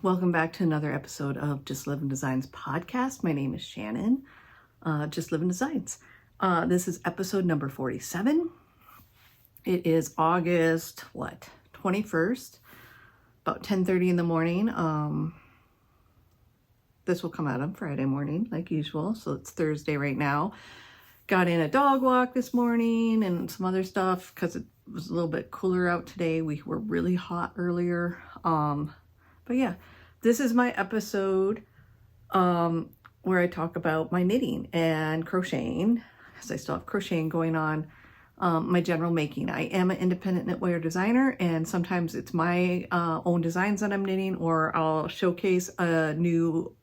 Welcome back to another episode of Justlivin Designs podcast. My name is Shannon, Justlivin Designs. This is episode number 47. It is August, 21st, about 10:30 in the morning. This will come out on Friday morning, like usual, so it's Thursday right now. Got in a dog walk this morning and some other stuff because it was a little bit cooler out today. We were really hot earlier. But yeah, this is my episode where I talk about my knitting and crocheting, because I still have crocheting going on, my general making. I am an independent knitwear designer, and sometimes it's my own designs that I'm knitting, or I'll showcase a new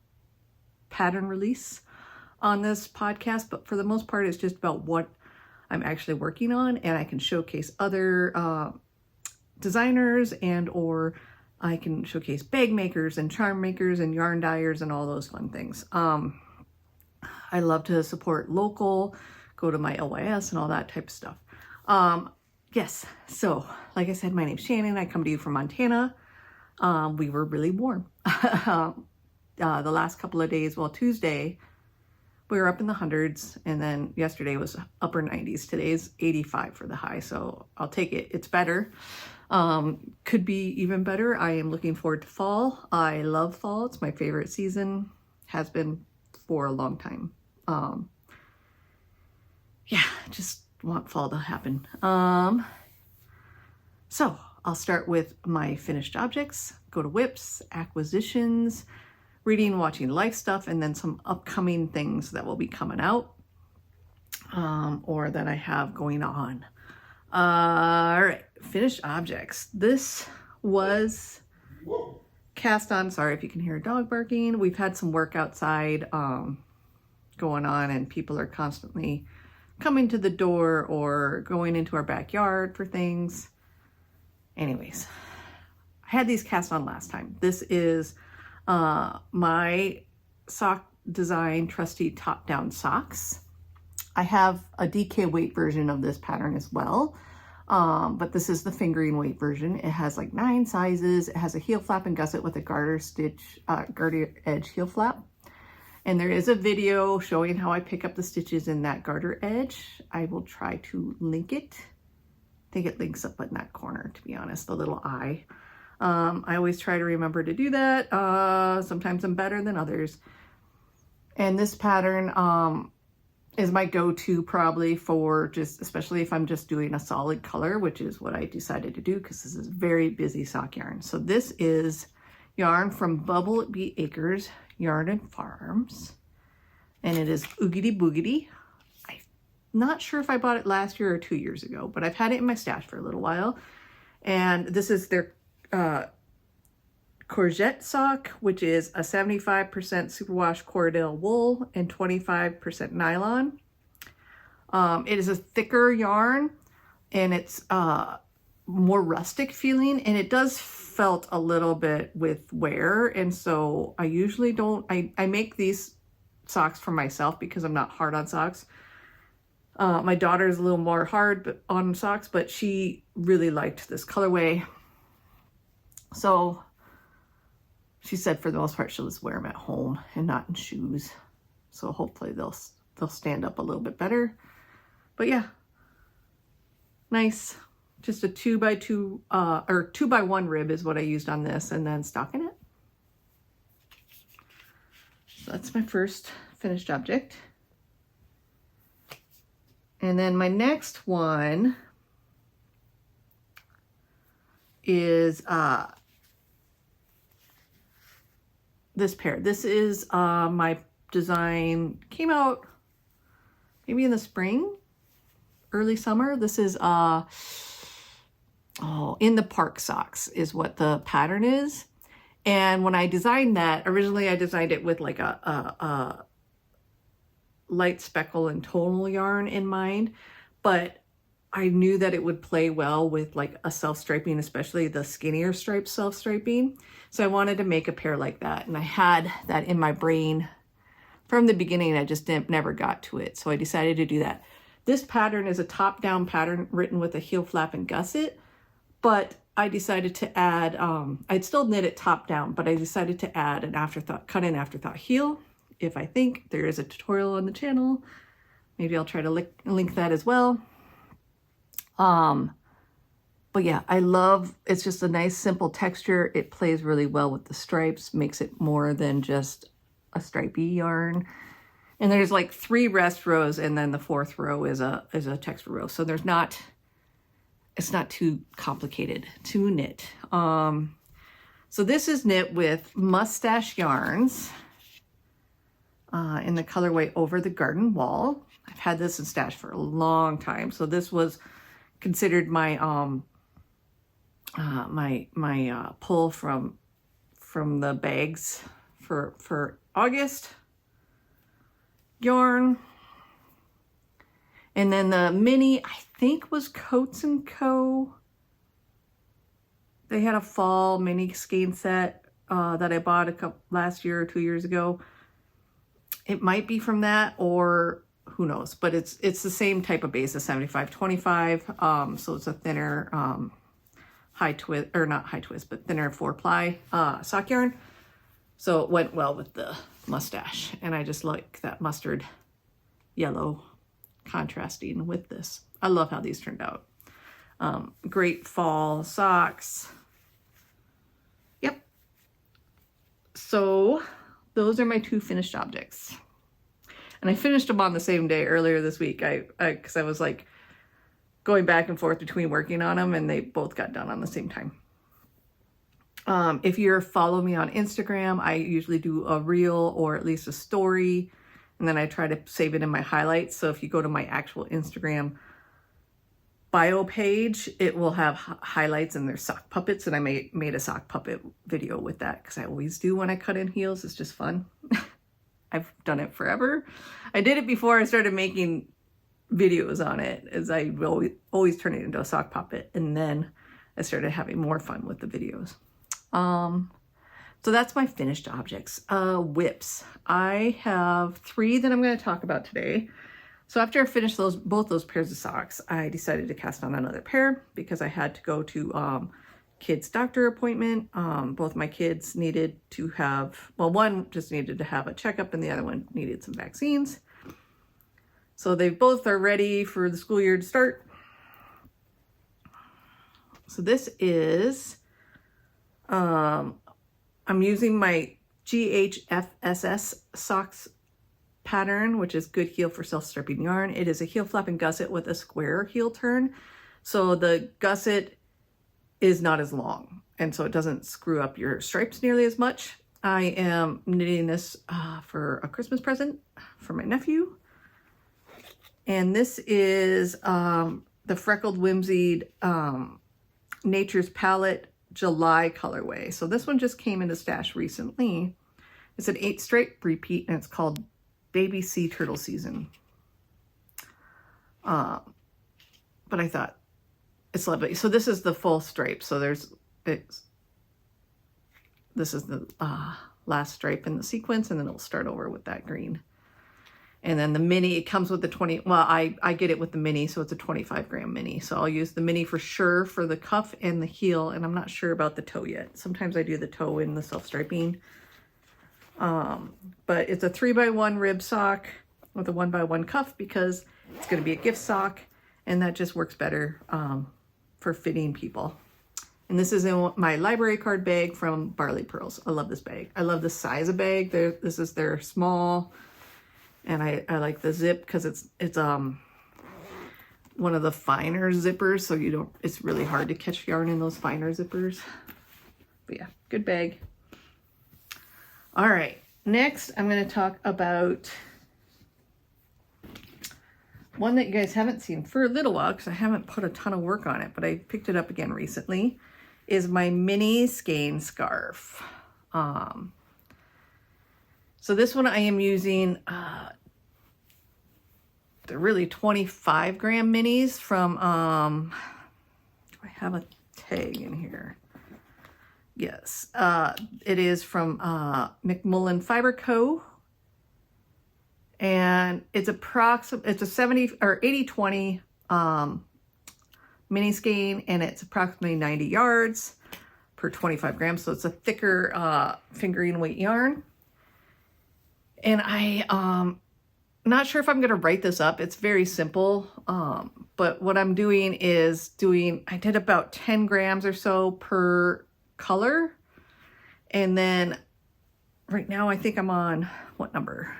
pattern release on this podcast. But for the most part, it's just about what I'm actually working on, and I can showcase other designers and or I can showcase bag makers and charm makers and yarn dyers and all those fun things. I love to support local, go to my LYS and all that type of stuff. Yes, so like I said, my name's Shannon. I come to you from Montana. We were really warm. The last couple of days, well, Tuesday, we were up in the hundreds, and then yesterday was upper 90s. Today's 85 for the high, so I'll take it. It's better. Could be even better. I am looking forward to fall. I love fall. It's my favorite season. Has been for a long time. Yeah, just want fall to happen. So I'll start with my finished objects, go to whips, acquisitions, reading, watching life stuff, and then some upcoming things that will be coming out, or that I have going on. All right, finished objects. This was cast on. Sorry if you can hear a dog barking. We've had some work outside going on, and people are constantly coming to the door or going into our backyard for things. Anyways, I had these cast on last time. This is my sock design trusty top-down socks. I have a DK weight version of this pattern as well, but this is the fingering weight version. It has like 9 sizes. It has a heel flap and gusset with a garter edge heel flap. And there is a video showing how I pick up the stitches in that garter edge. I will try to link it. I think it links up in that corner, to be honest, the little eye. I always try to remember to do that. Sometimes I'm better than others. And this pattern is my go-to probably for just, especially if I'm just doing a solid color, which is what I decided to do because this is very busy sock yarn. So this is yarn from Bubble Bee Acres Yarn and Farms, and it is Oogity Boogity. I'm not sure if I bought it last year or 2 years ago, but I've had it in my stash for a little while. And this is their courgette sock, which is a 75% superwash Corriedale wool and 25% nylon. It is a thicker yarn, and it's more rustic feeling, and it does felt a little bit with wear. And so I usually don't, I make these socks for myself because I'm not hard on socks. My daughter is a little more hard on socks, but she really liked this colorway. So she said for the most part, she'll just wear them at home and not in shoes. So hopefully they'll stand up a little bit better. But yeah, nice. Just a 2x2 or 2x1 rib is what I used on this, and then stockinette. So that's my first finished object. And then my next one is this pair. This is my design, came out maybe in the spring, early summer. This is in the park socks is what the pattern is. And when I designed that, originally I designed it with like a light speckle and tonal yarn in mind, but I knew that it would play well with like a self-striping, especially the skinnier stripe self-striping. So I wanted to make a pair like that, and I had that in my brain from the beginning. I just never got to it, so I decided to do that. This pattern is a top-down pattern written with a heel flap and gusset, but I decided to add, I'd still knit it top down, but I decided to add an afterthought, cut-in afterthought heel. If I think there is a tutorial on the channel, maybe I'll try to link that as well. But yeah, I love, it's just a nice simple texture. It plays really well with the stripes, makes it more than just a stripy yarn. And there's like 3 rest rows, and then the 4th row is a texture row. So it's not too complicated to knit. So this is knit with Mustache Yarns in the colorway Over the Garden Wall. I've had this in stash for a long time. So this was considered my pull from the bags for August yarn. And then the mini, I think, was Coats & Co. They had a fall mini skein set that I bought last year or 2 years ago. It might be from that, or who knows, but it's the same type of base as 75-25. So it's a thinner high twist, or not high twist, but thinner 4-ply sock yarn. So it went well with the mustache, and I just like that mustard yellow contrasting with this. I love how these turned out. Great fall socks. Yep. So those are my 2 finished objects. And I finished them on the same day earlier this week. Because I was like going back and forth between working on them, and they both got done on the same time. If you're following me on Instagram, I usually do a reel or at least a story, and then I try to save it in my highlights. So if you go to my actual Instagram bio page, it will have highlights and there's sock puppets, and I made a sock puppet video with that because I always do when I cut in heels. It's just fun. I've done it forever. I did it before I started making videos on it, as I will always turn it into a sock puppet, and then I started having more fun with the videos. So that's my finished objects. Whips. I have 3 that I'm going to talk about today. So after I finished both those pairs of socks, I decided to cast on another pair because I had to go to kids' doctor appointment. Both my kids needed to have, well, one just needed to have a checkup and the other one needed some vaccines. So they both are ready for the school year to start. So this is, I'm using my GHFSS socks pattern, which is Good Heel for Self-Stripping Yarn. It is a heel flap and gusset with a square heel turn. So the gusset is not as long, and so it doesn't screw up your stripes nearly as much. I am knitting this for a Christmas present for my nephew. And this is the Freckled Whimsied Nature's Palette July colorway. So this one just came into stash recently. It's an 8-stripe repeat, and it's called Baby Sea Turtle Season. But I thought it's lovely. So this is the full stripe. So this is the last stripe in the sequence, and then it'll start over with that green. And then the mini, it comes with the 20, well, I get it with the mini, so it's a 25-gram mini. So I'll use the mini for sure for the cuff and the heel, and I'm not sure about the toe yet. Sometimes I do the toe in the self-striping. But it's a 3x1 rib sock with a 1x1 cuff because it's going to be a gift sock, and that just works better for fitting people. And this is in my library card bag from Barley Pearls. I love this bag. I love the size of bag. This is their small. And I like the zip because it's one of the finer zippers, so it's really hard to catch yarn in those finer zippers. But yeah, good bag. All right, next I'm going to talk about one that you guys haven't seen for a little while because I haven't put a ton of work on it, but I picked it up again recently, is my mini skein scarf. So this one I am using the really 25-gram minis from, do I have a tag in here? Yes, it is from McMullen Fiber Co. And it's a 70 or 80-20 mini skein, and it's approximately 90 yards per 25 grams. So it's a thicker fingering weight yarn. And not sure if I'm going to write this up. It's very simple. But what I'm doing is I did about 10 grams or so per color. And then right now I think I'm on, what number?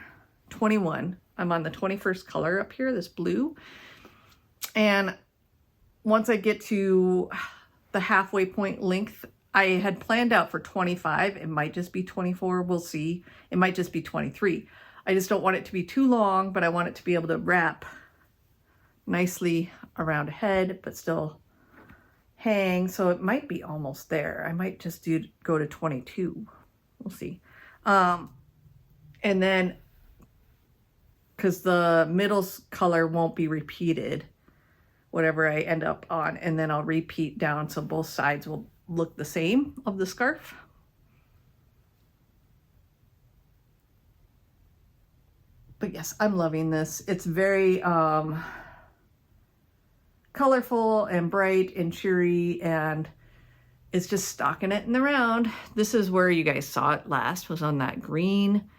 21. I'm on the 21st color up here, this blue. And once I get to the halfway point length, I had planned out for 25. It might just be 24. We'll see. It might just be 23. I just don't want it to be too long, but I want it to be able to wrap nicely around a head, but still hang. So it might be almost there. I might just go to 22. We'll see. And then, because the middle color won't be repeated, whatever I end up on, and then I'll repeat down so both sides will look the same of the scarf. But yes, I'm loving this. It's very colorful and bright and cheery, and it's just stocking it in the round. This is where you guys saw it last, was on that green.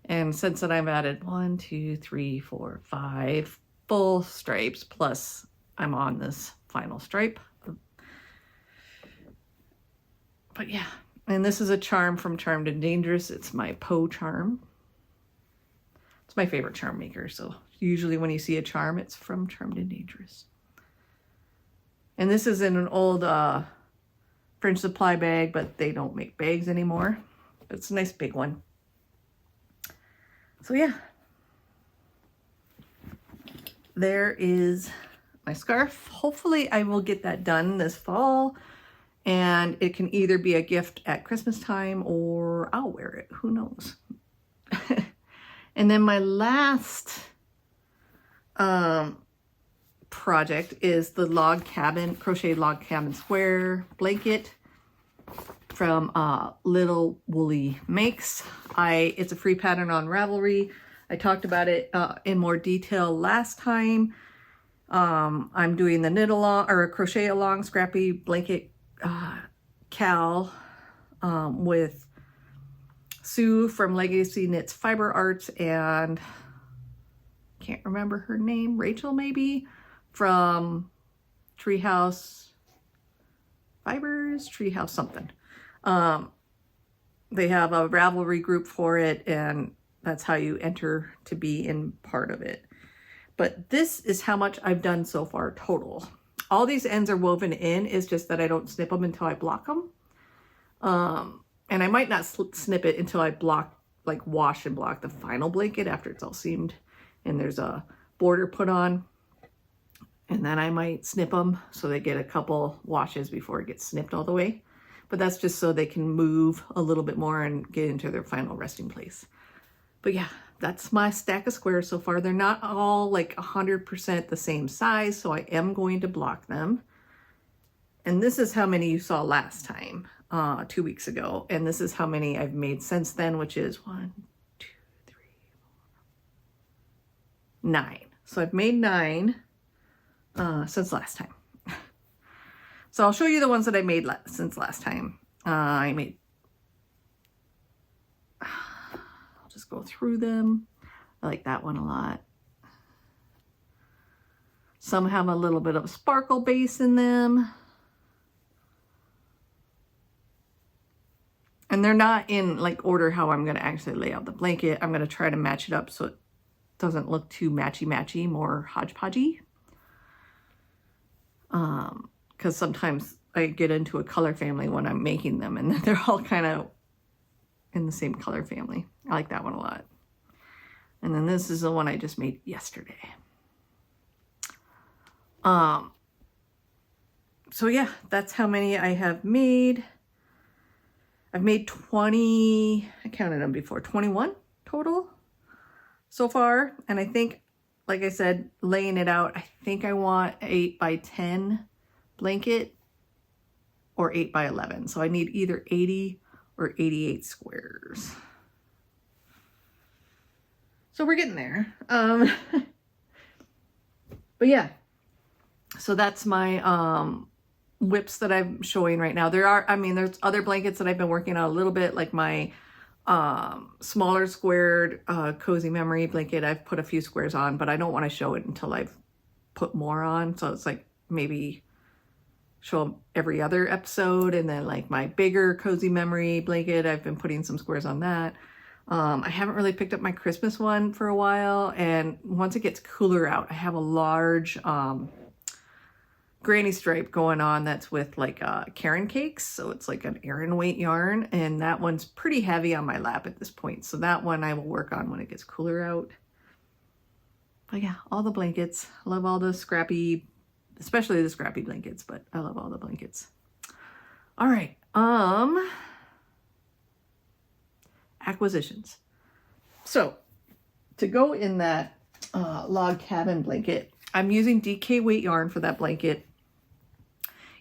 And since then I've added 1, 2, 3, 4, 5 full stripes, plus I'm on this final stripe. But yeah, and this is a charm from Charmed and Dangerous. It's my Poe charm. It's my favorite charm maker, so usually when you see a charm, it's from Charmed and Dangerous. And this is in an old French Supply bag, but they don't make bags anymore. It's a nice big one. So yeah, there is my scarf. Hopefully I will get that done this fall, and it can either be a gift at Christmas time or I'll wear it. Who knows? And then my last project is the crochet log cabin square blanket from Little Woolly Makes. It's a free pattern on Ravelry. I talked about it in more detail last time. I'm doing the knit along or crochet along Scrappy blanket cowl with Sue from Legacy Knits Fiber Arts, and can't remember her name, Rachel maybe, from Treehouse Fibers, Treehouse something. They have a Ravelry group for it, and that's how you enter to be in part of it. But this is how much I've done so far total. All these ends are woven in, it's just that I don't snip them until I block them. And I might not snip it until I wash and block the final blanket after it's all seamed and there's a border put on. And then I might snip them so they get a couple washes before it gets snipped all the way. But that's just so they can move a little bit more and get into their final resting place. But yeah, that's my stack of squares so far. They're not all like 100% the same size, so I am going to block them. And this is how many you saw last time, 2 weeks ago. And this is how many I've made since then, which is 1, 2, 3, 4, 9. So I've made 9 since last time. So I'll show you the ones that I made since last time. I'll just go through them. I like that one a lot. Some have a little bit of sparkle base in them. And they're not in like order how I'm going to actually lay out the blanket. I'm going to try to match it up so it doesn't look too matchy-matchy, more hodgepodgey. Because sometimes I get into a color family when I'm making them, and they're all kind of in the same color family. I like that one a lot. And then this is the one I just made yesterday. So yeah, that's how many I have made. I've made 20, I counted them before, 21 total so far. And I think, like I said, laying it out, I think I want 8 by 10 blanket or 8 by 11. So I need either 80 or 88 squares. So we're getting there. But yeah, So that's my whips that I'm showing right now. There's other blankets that I've been working on a little bit, like my smaller squared cozy memory blanket. I've put a few squares on, but I don't want to show it until I've put more on. So it's like maybe show them every other episode. And then like my bigger cozy memory blanket, I've been putting some squares on that. I haven't really picked up my Christmas one for a while, and once it gets cooler out, I have a large granny stripe going on that's with like Karen cakes, so it's like an Aran weight yarn, and that one's pretty heavy on my lap at this point, so that one I will work on when it gets cooler out. But yeah, all the blankets. I love all the Scrappy, especially the Scrappy blankets, but I love all the blankets. All right, acquisitions. So to go in that log cabin blanket, I'm using DK weight yarn for that blanket,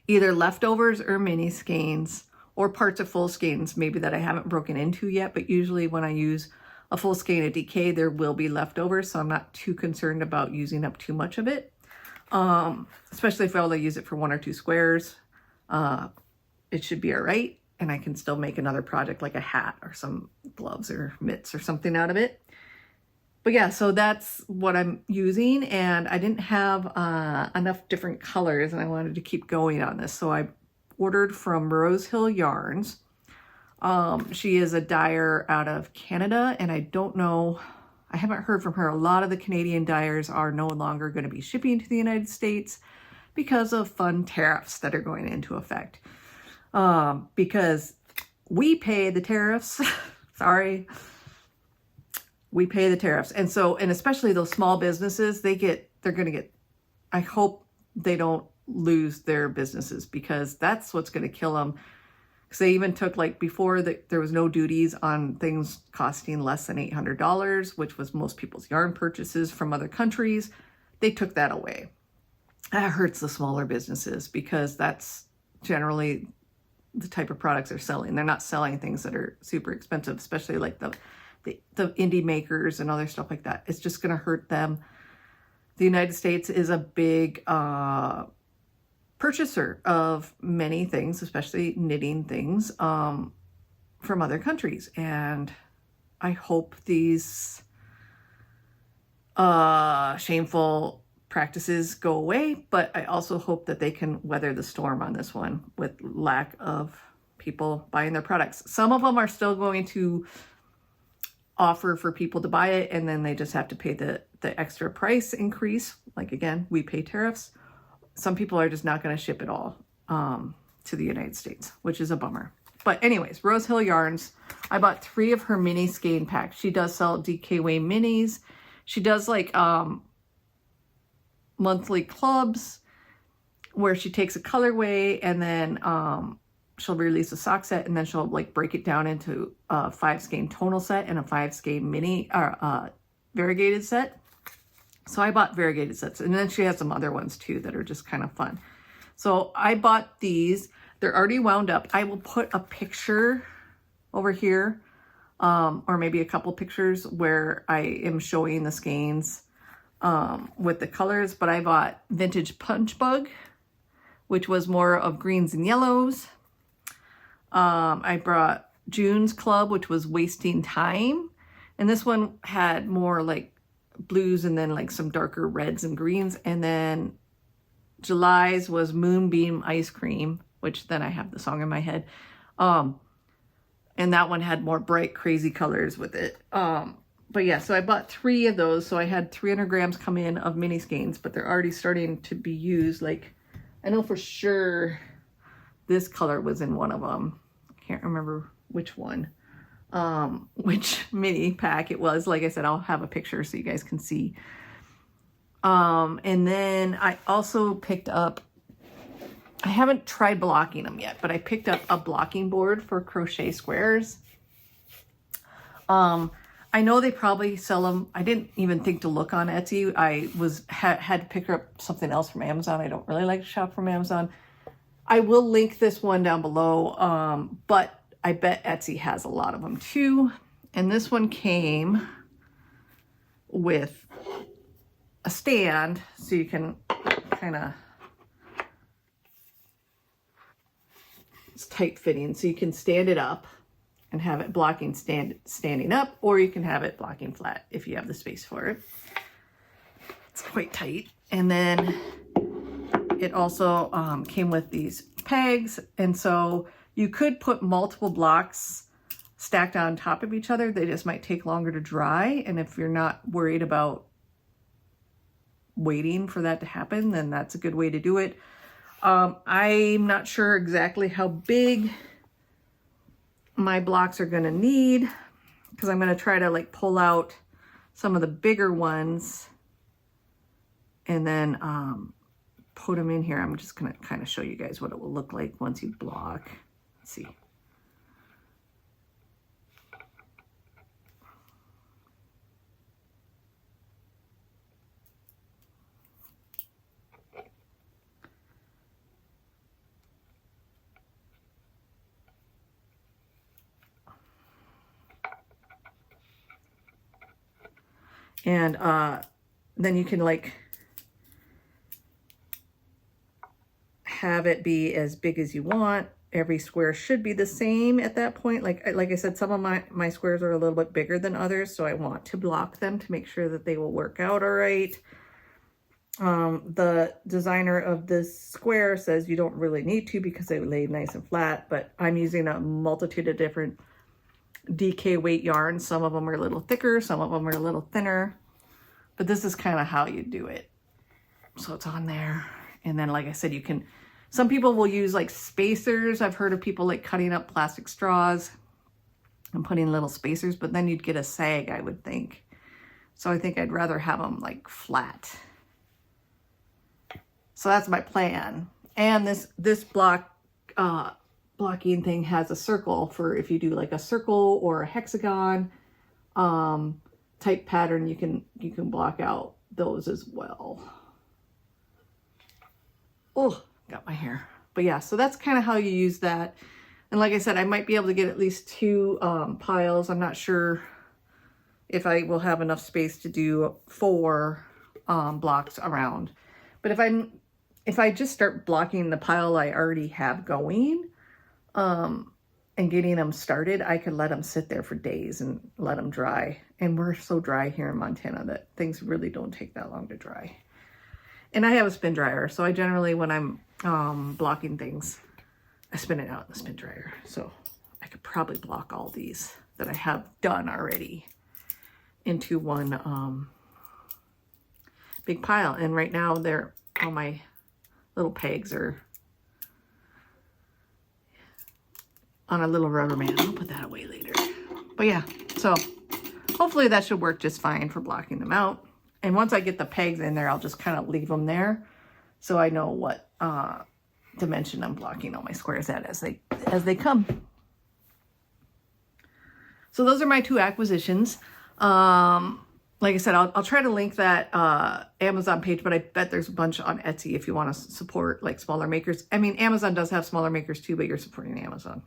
either leftovers or mini skeins, or parts of full skeins maybe that I haven't broken into yet, but usually when I use a full skein of DK, there will be leftovers, so I'm not too concerned about using up too much of it, especially if I only use it for 1 or 2 squares. It should be all right, and I can still make another project like a hat or some gloves or mitts or something out of it. But yeah, so that's what I'm using, and I didn't have enough different colors, and I wanted to keep going on this. So I ordered from Rose Hill Yarns. She is a dyer out of Canada, and I don't know, I haven't heard from her. A lot of the Canadian dyers are no longer going to be shipping to the United States because of fun tariffs that are going into effect. Because we pay the tariffs. Sorry. We pay the tariffs. And so, and especially those small businesses, they're going to get, I hope they don't lose their businesses, because that's what's going to kill them. Because they even took, like, before there was no duties on things costing less than $800, which was most people's yarn purchases from other countries. They took that away. That hurts the smaller businesses, because that's generally the type of products they're selling. They're not selling things that are super expensive, especially like the indie makers and other stuff like that. It's just going to hurt them. The United States is a big purchaser of many things, especially knitting things, from other countries. And I hope these shameful practices go away, but I also hope that they can weather the storm on this one with lack of people buying their products. Some of them are still going to offer for people to buy it, and then they just have to pay the extra price increase. Like, again, we pay tariffs. Some people are just not going to ship it all to the United States, which is a bummer. But anyways, Rose Hill Yarns, I bought 3 of her mini skein packs. She does sell DKWay minis. She does like monthly clubs where she takes a colorway, and then she'll release a sock set, and then she'll like break it down into a 5 skein tonal set and a 5 skein mini or variegated set. So I bought variegated sets, and then she has some other ones too that are just kind of fun. So I bought these. They're already wound up. I will put a picture over here, or maybe a couple pictures where I am showing the skeins with the colors. But I bought Vintage Punch Bug, which was more of greens and yellows. I brought June's Club, which was Wasting Time. And this one had more like blues and then like some darker reds and greens. And then July's was Moonbeam Ice Cream, which then I have the song in my head. And that one had more bright, crazy colors with it. But yeah, so I bought 3 of those. So I had 300 grams come in of mini skeins, but they're already starting to be used. Like, I know for sure this color was in one of them. I can't remember which one, which mini pack it was. Like I said, I'll have a picture so you guys can see. And then I also picked up, I haven't tried blocking them yet, but I picked up a blocking board for crochet squares. I know they probably sell them. I didn't even think to look on Etsy. I had to pick up something else from Amazon. I don't really like to shop from Amazon. I will link this one down below, but I bet Etsy has a lot of them too. And this one came with a stand, so you can kind of It's tight fitting, so you can stand it up and have it blocking standing up, or you can have it blocking flat if you have the space for it. It's quite tight. And then it also came with these pegs, and so you could put multiple blocks stacked on top of each other. They just might take longer to dry, and if you're not worried about waiting for that to happen, then that's a good way to do it. I'm not sure exactly how big my blocks are going to need, because I'm going to try to like pull out some of the bigger ones and then put them in here. I'm just going to kind of show you guys what it will look like once you block. Let's see. And then you can like have it be as big as you want. Every square should be the same at that point. Like I said, some of my squares are a little bit bigger than others, so I want to block them to make sure that they will work out all right. The designer of this square says you don't really need to because they lay nice and flat, but I'm using a multitude of different DK weight yarns. Some of them are a little thicker, some of them are a little thinner, but this is kind of how you do it. So it's on there. And then, like I said, you can, some people will use like spacers. I've heard of people like cutting up plastic straws and putting little spacers, but then you'd get a sag, I would think. So I think I'd rather have them like flat. So that's my plan. And this blocking thing has a circle for if you do like a circle or a hexagon type pattern, you can block out those as well. Oh, got my hair. But yeah, so that's kind of how you use that. And like I said, I might be able to get at least 2 piles. I'm not sure if I will have enough space to do 4 blocks around. But if I just start blocking the pile I already have going and getting them started, I could let them sit there for days and let them dry. And we're so dry here in Montana that things really don't take that long to dry. And I have a spin dryer, so I generally, when I'm blocking things, I spin it out in the spin dryer. So I could probably block all these that I have done already into one big pile. And right now, all my little pegs are on a little rubber band. I'll put that away later. But yeah, so hopefully that should work just fine for blocking them out. And once I get the pegs in there, I'll just kind of leave them there so I know what dimension I'm blocking all my squares at as they come. So those are my 2 acquisitions. Like I said, I'll try to link that Amazon page, but I bet there's a bunch on Etsy if you want to support like smaller makers. I mean, Amazon does have smaller makers too, but you're supporting Amazon.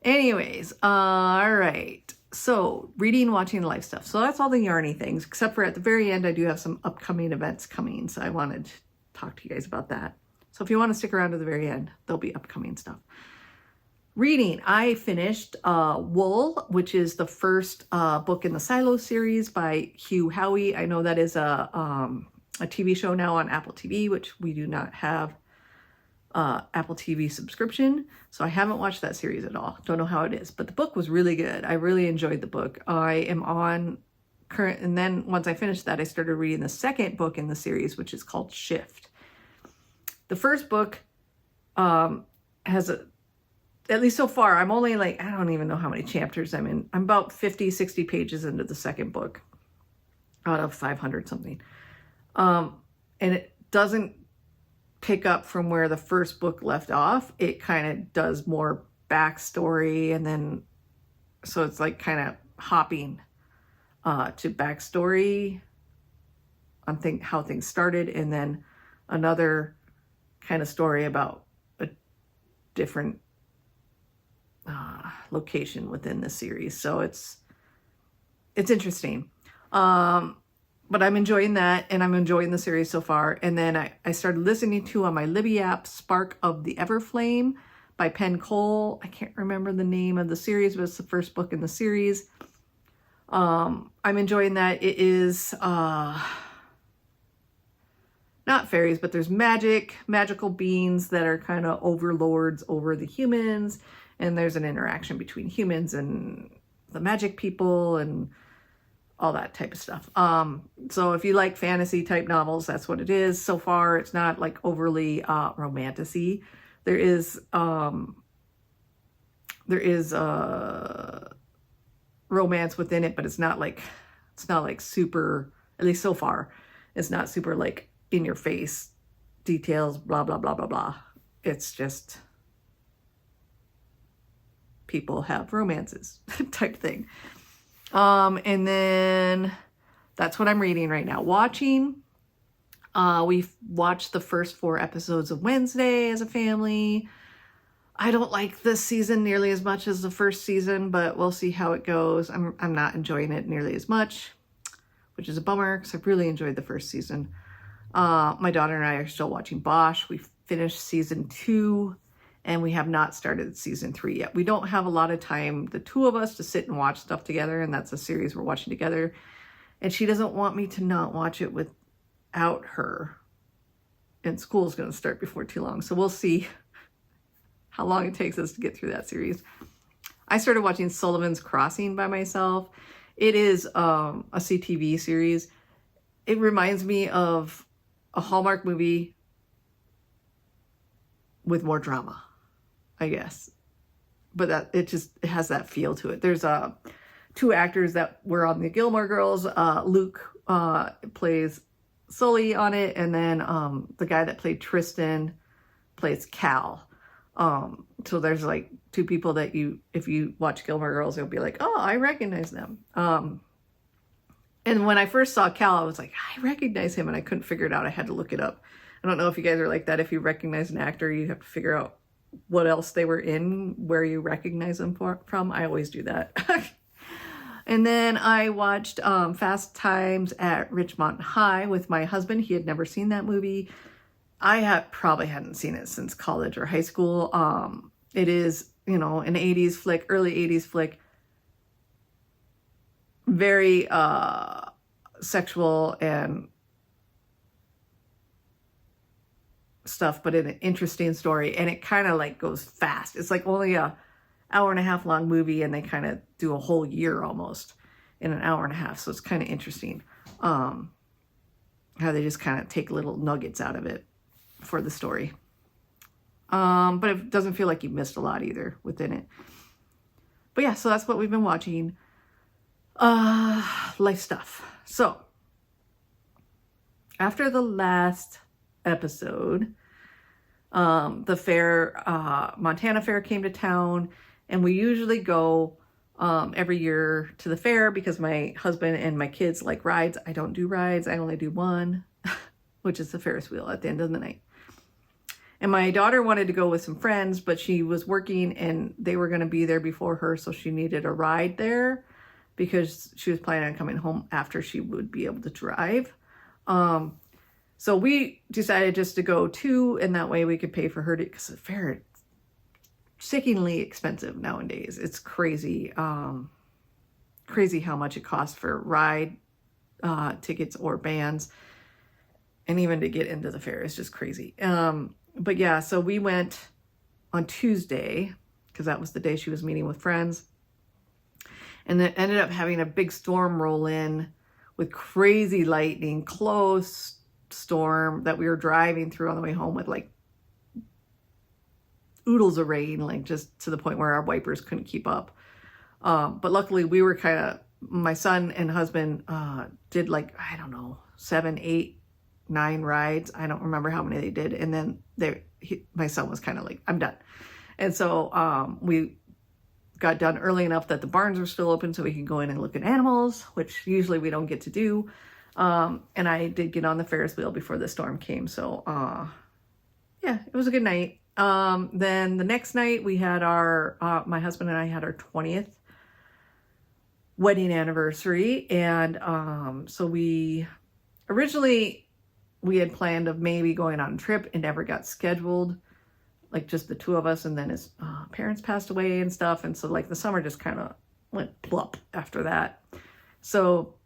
Anyways, all right. So reading, watching, life stuff. So that's all the yarny things, except for at the very end, I do have some upcoming events coming. So I wanted to talk to you guys about that. So if you want to stick around to the very end, there'll be upcoming stuff. Reading, I finished Wool, which is the first book in the Silo series by Hugh, Howey. I know that is a TV show now on Apple TV, which we do not have Apple TV subscription. So I haven't watched that series at all. Don't know how it is, but the book was really good. I really enjoyed the book. I am on current, and then once I finished that, I started reading the second book in the series, which is called Shift. The first book has at least so far, I'm only like, I don't even know how many chapters I'm in. I'm about 50, 60 pages into the second book out of 500 something. And it doesn't pick up from where the first book left off. It kind of does more backstory, and then, so it's like kind of hopping to backstory on how things started, and then another kind of story about a different location within the series. So it's interesting. but I'm enjoying that, and I'm enjoying the series so far. And then I started listening to on my Libby app, Spark of the Everflame by Penn. I can't remember the name of the series, but it's the first book in the series. I'm enjoying that. It is not fairies, but there's magical beings that are kind of overlords over the humans, and there's an interaction between humans and the magic people and all that type of stuff. So if you like fantasy type novels, that's what it is. So far, it's not like overly romantic-y. There is romance within it, but it's not like super, at least so far, it's not super like in your face details, blah, blah, blah, blah, blah. It's just people have romances type thing. And then that's what I'm reading right now. Watching, we've watched the first 4 episodes of Wednesday as a family. I don't like this season nearly as much as the first season, but we'll see how it goes. I'm not enjoying it nearly as much, which is a bummer because I really enjoyed the first season. My daughter and I are still watching Bosch. We finished season 2. And we have not started season 3 yet. We don't have a lot of time, the 2 of us, to sit and watch stuff together. And that's a series we're watching together. And she doesn't want me to not watch it without her. And school's going to start before too long. So we'll see how long it takes us to get through that series. I started watching Sullivan's Crossing by myself. It is a CTV series. It reminds me of a Hallmark movie with more drama, I guess, but it has that feel to it. There's 2 actors that were on the Gilmore Girls. Luke plays Sully on it, and then the guy that played Tristan plays Cal. So there's like 2 people that if you watch Gilmore Girls, you'll be like, oh, I recognize them. And when I first saw Cal, I was like, I recognize him, and I couldn't figure it out. I had to look it up. I don't know if you guys are like that. If you recognize an actor, you have to figure out what else they were in, where you recognize them from. I always do that. And then I watched Fast Times at Ridgemont High with my husband. He had never seen that movie. I probably hadn't seen it since college or high school. It is, an 80s flick, early 80s flick. Very sexual and stuff, but in an interesting story, and it kind of like goes fast. It's like only a hour and a half long movie, and they kind of do a whole year almost in an hour and a half. So it's kind of interesting how they just kind of take little nuggets out of it for the story. But it doesn't feel like you missed a lot either within it. But yeah, so that's what we've been watching. Life stuff. So after the last episode, the fair, Montana Fair came to town, and we usually go every year to the fair because my husband and my kids like rides. I don't do rides. I only do one, which is the Ferris wheel at the end of the night. And my daughter wanted to go with some friends, but she was working and they were going to be there before her, so she needed a ride there because she was planning on coming home after she would be able to drive. So we decided just to go 2, and that way we could pay for her to, because the fair is sickeningly expensive nowadays. It's crazy, crazy how much it costs for ride tickets or bands, and even to get into the fair is just crazy. But yeah, so we went on Tuesday because that was the day she was meeting with friends, and it ended up having a big storm roll in with crazy lightning, close storm that we were driving through on the way home with like oodles of rain, like just to the point where our wipers couldn't keep up. But luckily we were my son and husband did like, I don't know, 7, 8, 9 rides. I don't remember how many they did. And then my son was kind of like, I'm done. And so we got done early enough that the barns were still open so we could go in and look at animals, which usually we don't get to do. And I did get on the Ferris wheel before the storm came. So, yeah, it was a good night. Then the next night we had my husband and I had our 20th wedding anniversary. And so originally we had planned of maybe going on a trip. It never got scheduled, like just the two of us. And then his parents passed away and stuff. And so like the summer just kind of went plop after that. So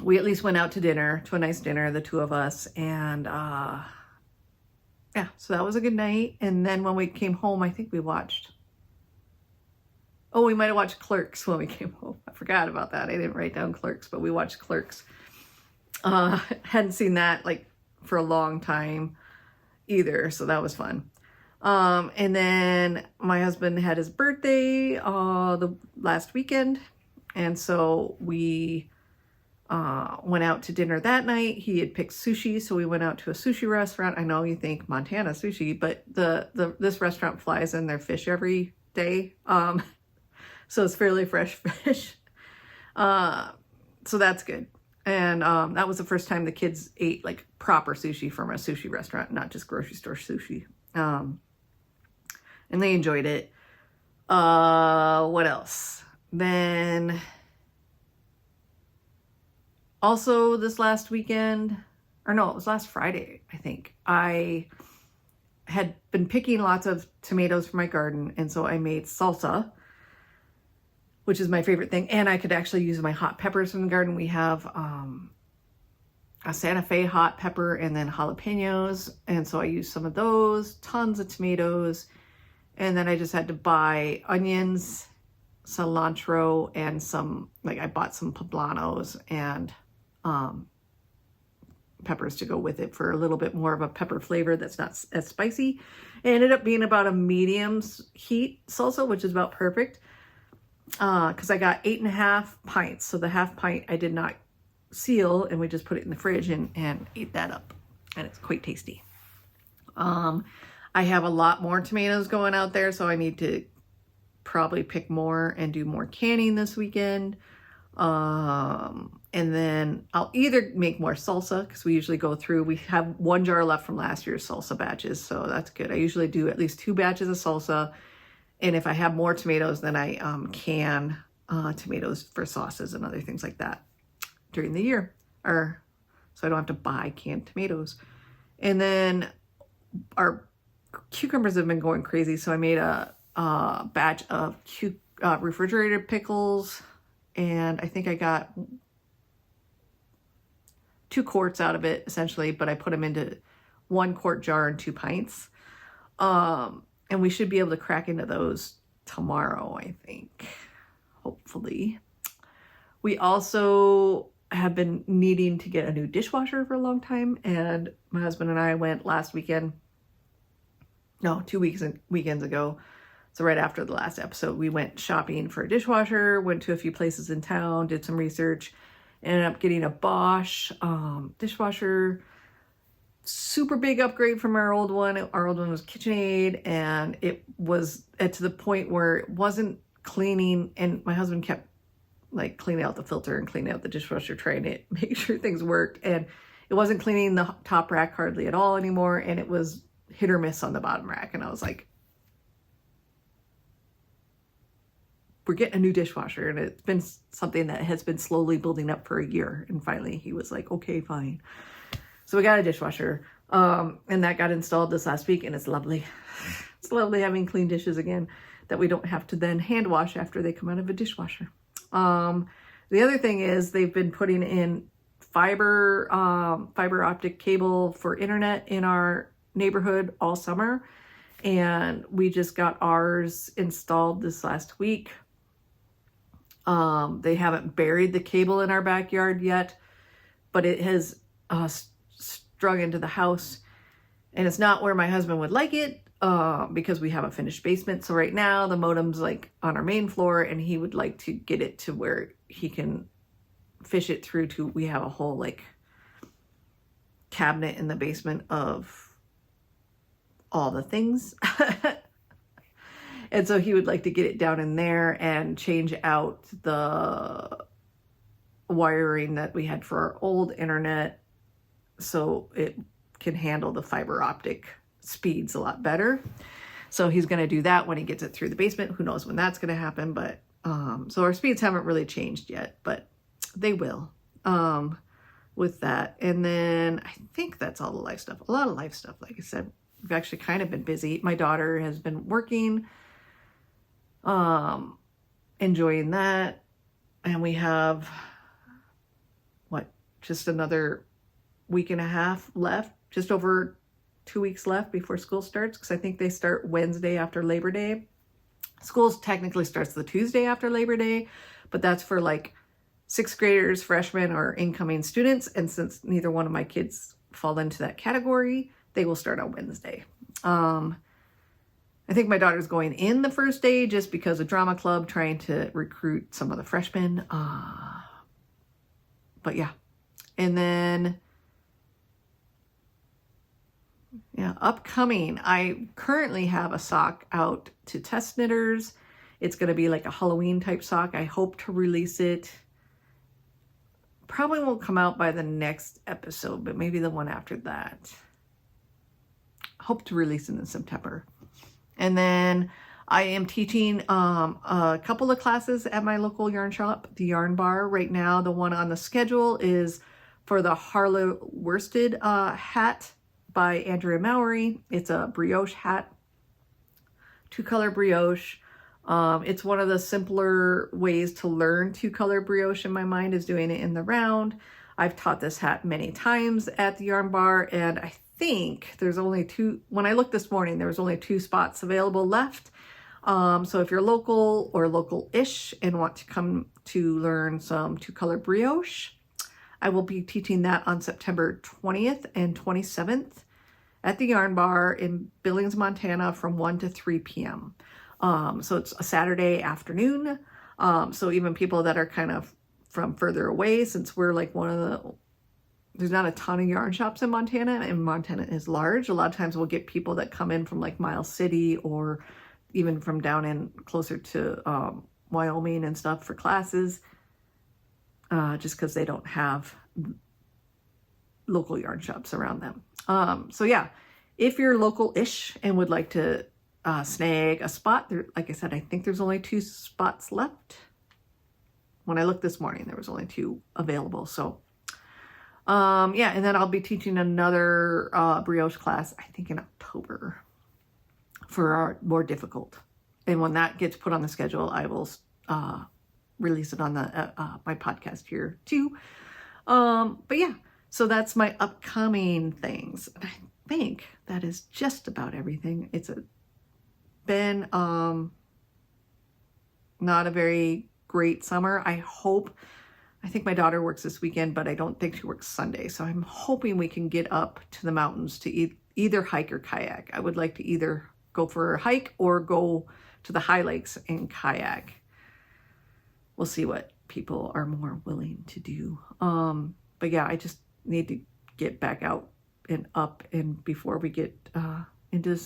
we at least went out to dinner, to a nice dinner, the two of us. And yeah, so that was a good night. And then when we came home, I think we watched, we might have watched Clerks when we came home. I forgot about that. I didn't write down Clerks, but we watched Clerks. Hadn't seen that like for a long time either, so that was fun. And then my husband had his birthday the last weekend, and so we went out to dinner that night. He had picked sushi, so we went out to a sushi restaurant. I know you think Montana sushi, but this restaurant flies in their fish every day, so it's fairly fresh fish. So that's good. And that was the first time the kids ate like proper sushi from a sushi restaurant, not just grocery store sushi. And they enjoyed it. What else? Then also this last weekend, or no, it was last Friday, I think. I had been picking lots of tomatoes for my garden, and so I made salsa, which is my favorite thing. And I could actually use my hot peppers from the garden. We have a Santa Fe hot pepper and then jalapenos. And so I used some of those, tons of tomatoes. And then I just had to buy onions, cilantro, and I bought some poblanos and peppers to go with it for a little bit more of a pepper flavor that's not as spicy. It ended up being about a medium heat salsa, which is about perfect. Because I got 8.5 pints. So the half pint I did not seal, and we just put it in the fridge and ate that up. And it's quite tasty. I have a lot more tomatoes going out there, so I need to probably pick more and do more canning this weekend. And then I'll either make more salsa, because we usually go through, we have 1 jar left from last year's salsa batches, so that's good. I usually do at least 2 batches of salsa. And if I have more tomatoes, then I can tomatoes for sauces and other things like that during the year, so I don't have to buy canned tomatoes. And then our cucumbers have been going crazy, so I made a batch of refrigerated pickles, and I think I got 2 quarts out of it essentially, but I put them into 1 quart jar and 2 pints. And we should be able to crack into those tomorrow, I think, hopefully. We also have been needing to get a new dishwasher for a long time. And my husband and I went last weekend, 2 weekends ago. So right after the last episode, we went shopping for a dishwasher, went to a few places in town, did some research, ended up getting a Bosch dishwasher. Super big upgrade from our old one. Our old one was KitchenAid, and it was to the point where it wasn't cleaning, and my husband kept like cleaning out the filter and cleaning out the dishwasher, trying to make sure things worked, and it wasn't cleaning the top rack hardly at all anymore, and it was hit or miss on the bottom rack. And I was like, we're getting a new dishwasher, and it's been something that has been slowly building up for a year, and finally he was like, okay, fine. So we got a dishwasher, and that got installed this last week, and it's lovely. It's lovely having clean dishes again that we don't have to then hand wash after they come out of a dishwasher. The other thing is they've been putting in fiber optic cable for internet in our neighborhood all summer, and we just got ours installed this last week. They haven't buried the cable in our backyard yet, but it has strung into the house, and it's not where my husband would like it, because we have a finished basement. So right now the modem's like on our main floor, and he would like to get it to where he can fish it through to, we have a whole like cabinet in the basement of all the things. And so he would like to get it down in there and change out the wiring that we had for our old internet, so it can handle the fiber optic speeds a lot better. So he's going to do that when he gets it through the basement. Who knows when that's going to happen, but So our speeds haven't really changed yet, but they will with that. And then I think that's all the life stuff. A lot of life stuff. Like I said, we've actually kind of been busy. My daughter has been working, enjoying that. And we have, just another week and a half left, just over 2 weeks left before school starts, because I think they start Wednesday after Labor Day. School technically starts the Tuesday after Labor Day, but that's for like 6th graders, freshmen, or incoming students. And since neither one of my kids fall into that category, they will start on Wednesday. I think my daughter's going in the first day just because of drama club, trying to recruit some of the freshmen. But yeah. And then, upcoming, I currently have a sock out to test knitters. It's going to be like a Halloween type sock. I hope to release it. Probably won't come out by the next episode, but maybe the one after that. Hope to release it in September. And then I am teaching a couple of classes at my local yarn shop, the Yarn Bar. Right now, the one on the schedule is for the Harlow worsted hat by Andrea Mowry. It's a brioche hat, 2-color brioche. It's one of the simpler ways to learn 2-color brioche in my mind, is doing it in the round. I've taught this hat many times at the Yarn Bar, and I think there's only 2, when I looked this morning, there was only 2 spots available left. So if you're local or local-ish and want to come to learn some 2-color brioche, I will be teaching that on September 20th and 27th at the Yarn Bar in Billings, Montana from 1 to 3 p.m. So it's a Saturday afternoon. So even people that are kind of from further away, since we're like there's not a ton of yarn shops in Montana, and Montana is large. A lot of times we'll get people that come in from like Miles City or even from down in closer to Wyoming and stuff for classes. Just because they don't have local yarn shops around them. So yeah, if you're local-ish and would like to snag a spot, there, like I said, I think there's only 2 spots left. When I looked this morning, there was only 2 available. So yeah, and then I'll be teaching another brioche class, I think in October, for our more difficult. And when that gets put on the schedule, I will release it on the my podcast here too. But yeah, so that's my upcoming things. And I think that is just about everything. It's been not a very great summer. I think my daughter works this weekend, but I don't think she works Sunday. So I'm hoping we can get up to the mountains to either hike or kayak. I would like to either go for a hike or go to the high lakes and kayak. We'll see what people are more willing to do. But yeah, I just need to get back out and up and before we get into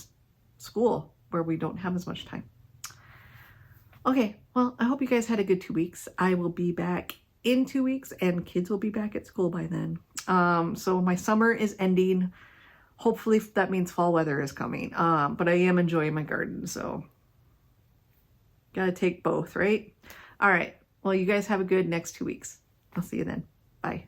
school where we don't have as much time. Okay, well, I hope you guys had a good 2 weeks. I will be back in 2 weeks and kids will be back at school by then. So my summer is ending. Hopefully that means fall weather is coming. But I am enjoying my garden, so gotta take both, right? All right. Well, you guys have a good next 2 weeks. I'll see you then. Bye.